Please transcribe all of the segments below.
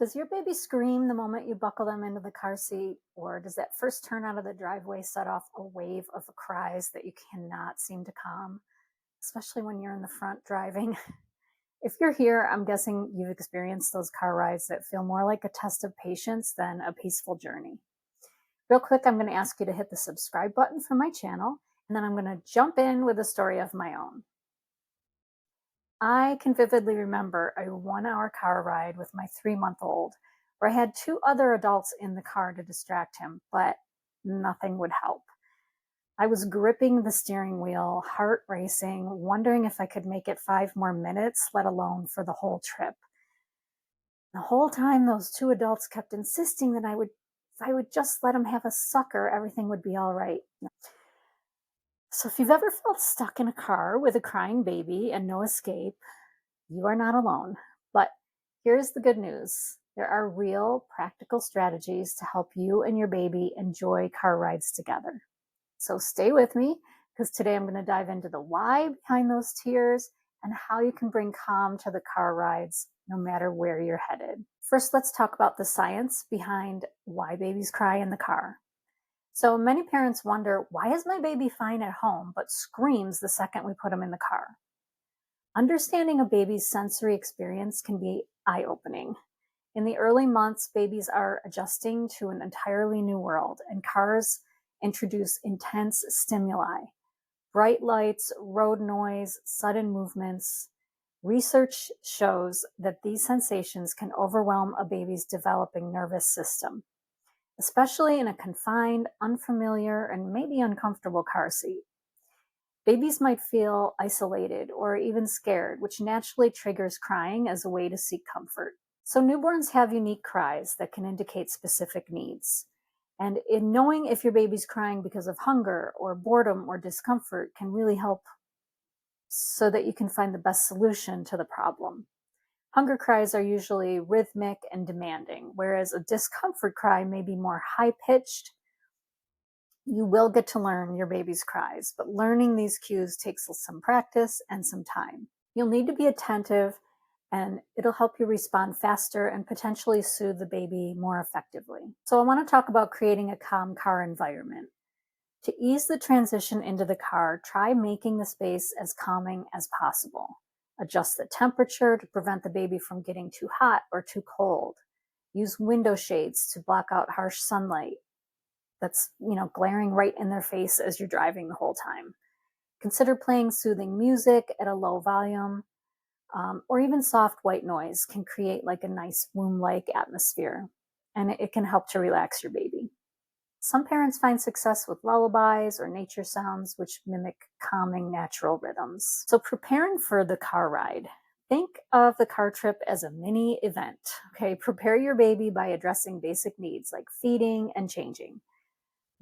Does your baby scream the moment you buckle them into the car seat, or does that first turn out of the driveway set off a wave of cries that you cannot seem to calm, especially when you're in the front driving? If you're here, I'm guessing you've experienced those car rides that feel more like a test of patience than a peaceful journey. Real quick, I'm going to ask you to hit the subscribe button for my channel, and then I'm going to jump in with a story of my own. I can vividly remember a 1 hour car ride with my 3 month old where I had two other adults in the car to distract him, but nothing would help. I was gripping the steering wheel, heart racing, wondering if I could make it 5 more minutes, let alone for the whole trip. The whole time, those two adults kept insisting that if I would just let him have a sucker, everything would be all right. So, if you've ever felt stuck in a car with a crying baby and no escape, you are not alone. But here's the good news: there are real practical strategies to help you and your baby enjoy car rides together. So stay with me because today I'm going to dive into the why behind those tears and how you can bring calm to the car rides no matter where you're headed. First, let's talk about the science behind why babies cry in the car. So many parents wonder, why is my baby fine at home but screams the second we put him in the car? Understanding a baby's sensory experience can be eye-opening. In the early months, babies are adjusting to an entirely new world, and cars introduce intense stimuli: bright lights, road noise, sudden movements. Research shows that these sensations can overwhelm a baby's developing nervous system, especially in a confined, unfamiliar, and maybe uncomfortable car seat. Babies might feel isolated or even scared, which naturally triggers crying as a way to seek comfort. So, newborns have unique cries that can indicate specific needs. And in knowing if your baby's crying because of hunger or boredom or discomfort can really help so that you can find the best solution to the problem. Hunger cries are usually rhythmic and demanding, whereas a discomfort cry may be more high pitched. You will get to learn your baby's cries, but learning these cues takes some practice and some time. You'll need to be attentive, and it'll help you respond faster and potentially soothe the baby more effectively. So, I want to talk about creating a calm car environment. To ease the transition into the car, try making the space as calming as possible. Adjust the temperature to prevent the baby from getting too hot or too cold. Use window shades to block out harsh sunlight that's, glaring right in their face as you're driving the whole time. Consider playing soothing music at a low volume, or even soft white noise can create like a nice womb-like atmosphere, and it can help to relax your baby. Some parents find success with lullabies or nature sounds, which mimic calming natural rhythms. So, preparing for the car ride. Think of the car trip as a mini event. Okay, prepare your baby by addressing basic needs like feeding and changing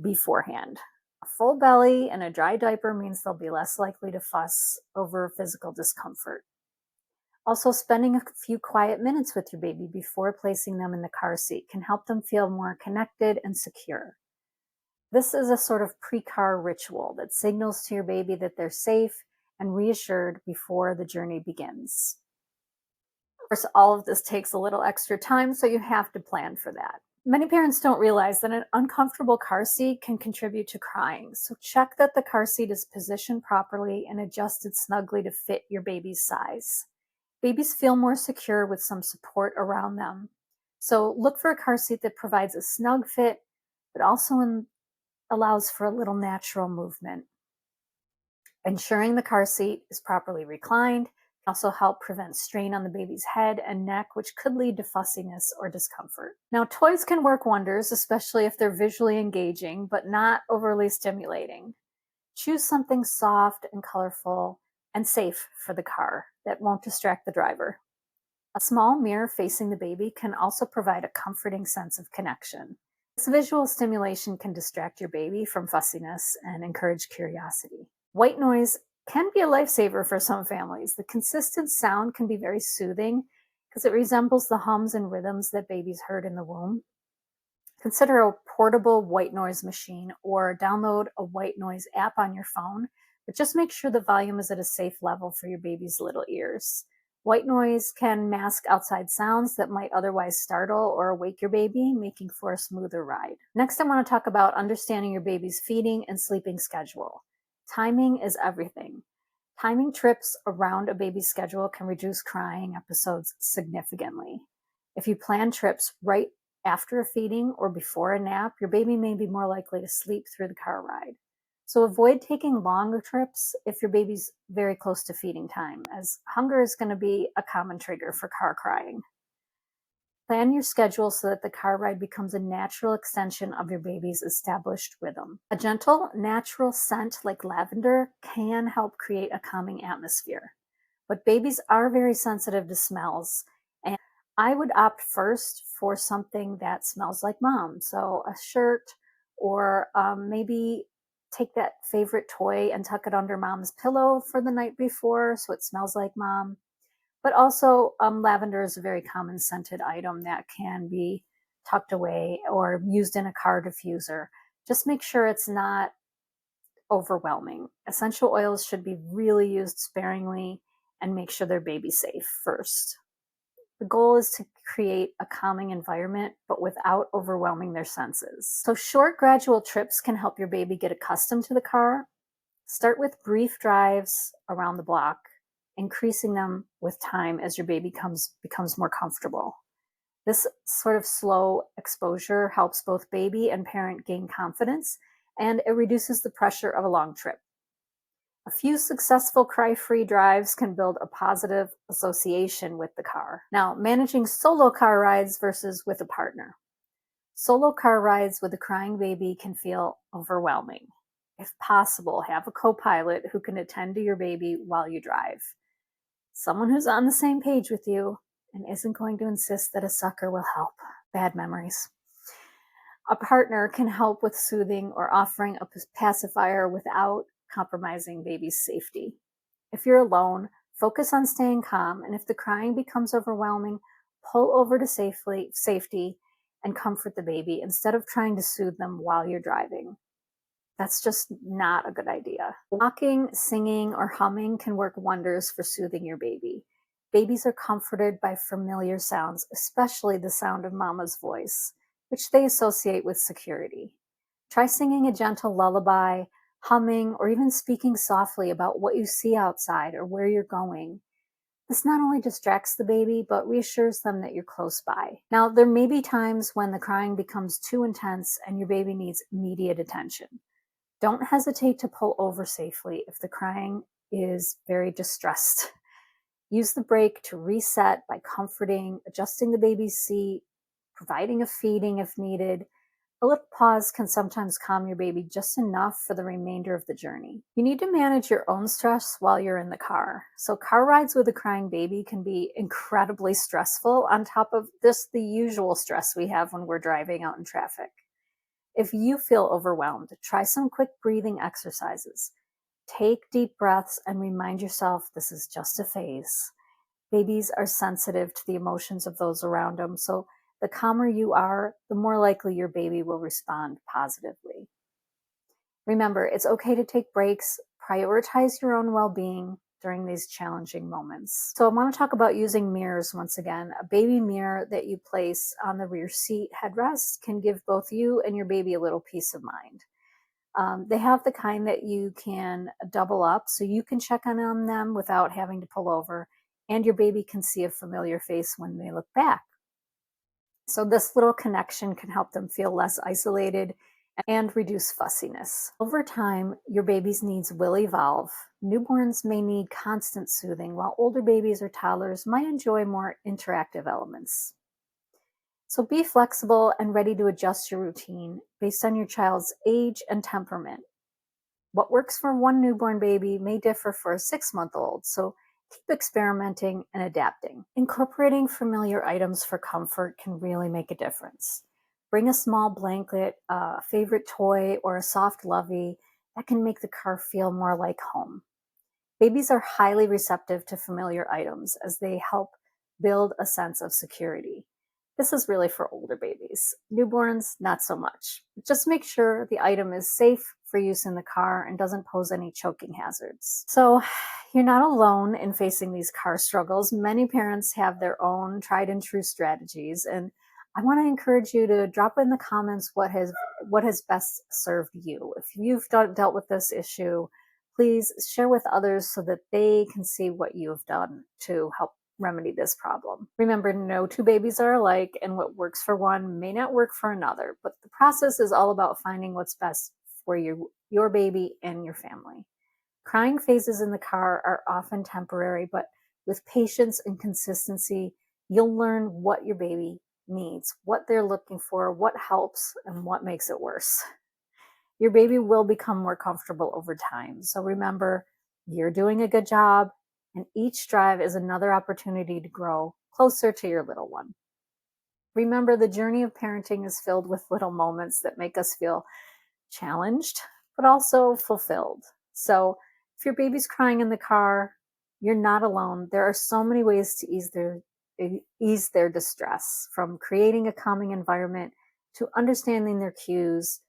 beforehand. A full belly and a dry diaper means they'll be less likely to fuss over physical discomfort. Also, spending a few quiet minutes with your baby before placing them in the car seat can help them feel more connected and secure. This is a sort of pre car ritual that signals to your baby that they're safe and reassured before the journey begins. Of course, all of this takes a little extra time, so you have to plan for that. Many parents don't realize that an uncomfortable car seat can contribute to crying, so check that the car seat is positioned properly and adjusted snugly to fit your baby's size. Babies feel more secure with some support around them. So look for a car seat that provides a snug fit, but also allows for a little natural movement. Ensuring the car seat is properly reclined can also help prevent strain on the baby's head and neck, which could lead to fussiness or discomfort. Now, toys can work wonders, especially if they're visually engaging, but not overly stimulating. Choose something soft and colorful and safe for the car that won't distract the driver. A small mirror facing the baby can also provide a comforting sense of connection. This visual stimulation can distract your baby from fussiness and encourage curiosity. White noise can be a lifesaver for some families. The consistent sound can be very soothing because it resembles the hums and rhythms that babies heard in the womb. Consider a portable white noise machine or download a white noise app on your phone, but just make sure the volume is at a safe level for your baby's little ears. White noise can mask outside sounds that might otherwise startle or wake your baby, making for a smoother ride. Next, I want to talk about understanding your baby's feeding and sleeping schedule. Timing is everything. Timing trips around a baby's schedule can reduce crying episodes significantly. If you plan trips right after a feeding or before a nap, your baby may be more likely to sleep through the car ride. So avoid taking longer trips if your baby's very close to feeding time, as hunger is going to be a common trigger for car crying. Plan your schedule so that the car ride becomes a natural extension of your baby's established rhythm. A gentle, natural scent like lavender can help create a calming atmosphere. But babies are very sensitive to smells, and I would opt first for something that smells like mom. So a shirt, or maybe take that favorite toy and tuck it under mom's pillow for the night before so it smells like mom. But also, lavender is a very common scented item that can be tucked away or used in a car diffuser. Just make sure it's not overwhelming. Essential oils should be really used sparingly, and make sure they're baby safe first. The goal is to create a calming environment, but without overwhelming their senses. So, short, gradual trips can help your baby get accustomed to the car. Start with brief drives around the block, increasing them with time as your baby becomes more comfortable. This sort of slow exposure helps both baby and parent gain confidence, and it reduces the pressure of a long trip. A few successful cry-free drives can build a positive association with the car. Now, managing solo car rides versus with a partner. Solo car rides with a crying baby can feel overwhelming. If possible, have a co-pilot who can attend to your baby while you drive. Someone who's on the same page with you and isn't going to insist that a sucker will help. Bad memories. A partner can help with soothing or offering a pacifier without compromising baby's safety. If you're alone, focus on staying calm, and if the crying becomes overwhelming, pull over to safety and comfort the baby instead of trying to soothe them while you're driving. That's just not a good idea. Walking, singing, or humming can work wonders for soothing your baby. Babies are comforted by familiar sounds, especially the sound of mama's voice, which they associate with security. Try singing a gentle lullaby, humming, or even speaking softly about what you see outside or where you're going. This not only distracts the baby, but reassures them that you're close by. Now, there may be times when the crying becomes too intense and your baby needs immediate attention. Don't hesitate to pull over safely if the crying is very distressed. Use the brake to reset by comforting, adjusting the baby's seat, providing a feeding if needed. A little pause can sometimes calm your baby just enough for the remainder of the journey. You need to manage your own stress while you're in the car. So, car rides with a crying baby can be incredibly stressful on top of just the usual stress we have when we're driving out in traffic. If you feel overwhelmed, try some quick breathing exercises. Take deep breaths and remind yourself this is just a phase. Babies are sensitive to the emotions of those around them, so the calmer you are, the more likely your baby will respond positively. Remember, it's okay to take breaks, prioritize your own well being during these challenging moments. So, I want to talk about using mirrors once again. A baby mirror that you place on the rear seat headrest can give both you and your baby a little peace of mind. They have the kind that you can double up so you can check on them without having to pull over, and your baby can see a familiar face when they look back. So, this little connection can help them feel less isolated and reduce fussiness. Over time, your baby's needs will evolve. Newborns may need constant soothing, while older babies or toddlers might enjoy more interactive elements. So be flexible and ready to adjust your routine based on your child's age and temperament. What works for one newborn baby may differ for a 6-month-old, so keep experimenting and adapting. Incorporating familiar items for comfort can really make a difference. Bring a small blanket, a favorite toy, or a soft lovey that can make the car feel more like home. Babies are highly receptive to familiar items as they help build a sense of security. This is really for older babies. Newborns, not so much. Just make sure the item is safe for use in the car and doesn't pose any choking hazards. So you're not alone in facing these car struggles. Many parents have their own tried and true strategies, and I want to encourage you to drop in the comments what has best served you. If you've dealt with this issue, please share with others so that they can see what you have done to help remedy this problem. Remember, no two babies are alike, and what works for one may not work for another, but the process is all about finding what's best for your baby and your family. Crying phases in the car are often temporary, but with patience and consistency, you'll learn what your baby needs, what they're looking for, what helps, and what makes it worse. Your baby will become more comfortable over time. So remember, you're doing a good job, and each drive is another opportunity to grow closer to your little one. Remember, the journey of parenting is filled with little moments that make us feel challenged, but also fulfilled. So if your baby's crying in the car, you're not alone. There are so many ways to ease their distress, from creating a calming environment to understanding their cues.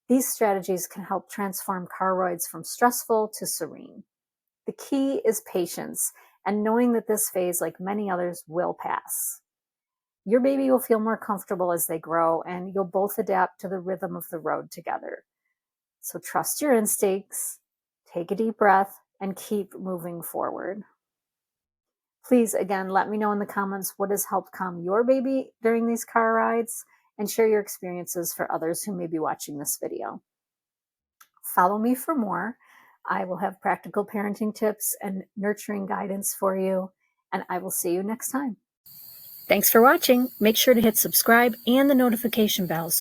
These strategies can help transform car rides from stressful to serene. The key is patience and knowing that this phase, like many others, will pass. Your baby will feel more comfortable as they grow, and you'll both adapt to the rhythm of the road together. So trust your instincts, take a deep breath, and keep moving forward. Please, again, let me know in the comments what has helped calm your baby during these car rides, and share your experiences for others who may be watching this video. Follow me for more. I will have practical parenting tips and nurturing guidance for you, and I will see you next time. Thanks for watching. Make sure to hit subscribe and the notification bell